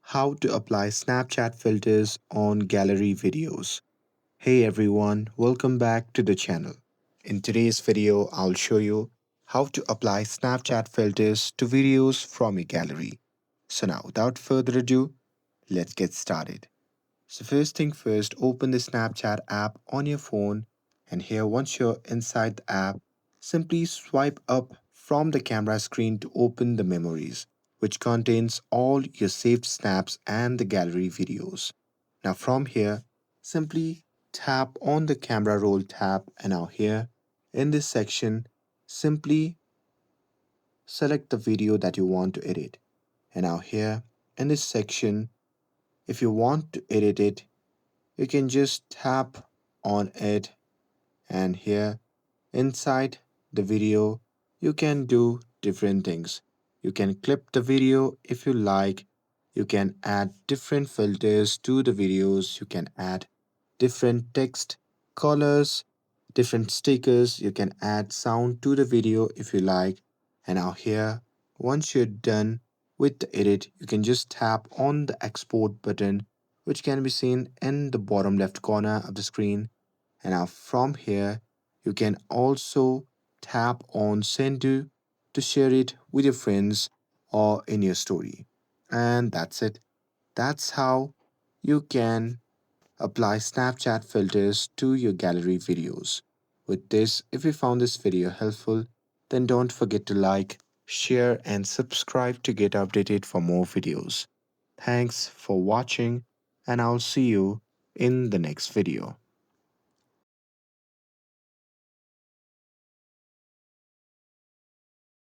how to apply Snapchat filters on gallery videos. Hey everyone, welcome back to the channel. In today's video, I'll show you how to apply Snapchat filters to videos from your gallery. So now, without further ado, let's get started. So first thing first, open the Snapchat app on your phone, and here once you're inside the app, simply swipe up from the camera screen to open the memories, which contains all your saved snaps and the gallery videos. Now from here, simply tap on the camera roll tab, and now here in this section, simply select the video that you want to edit. And now here in this section, if you want to edit it, you can just tap on it, and here inside the video you can do different things. You can clip the video if you like. You can add different filters to the videos. You can add different text, colors, different stickers. You can add sound to the video if you like. And now here, once you're done with the edit, you can just tap on the export button, which can be seen in the bottom left corner of the screen. And now from here, you can also tap on send to share it with your friends or in your story. And that's it. That's how you can apply Snapchat filters to your gallery videos. With this, if you found this video helpful, then don't forget to like, share, and subscribe to get updated for more videos. Thanks for watching, and I'll see you in the next video.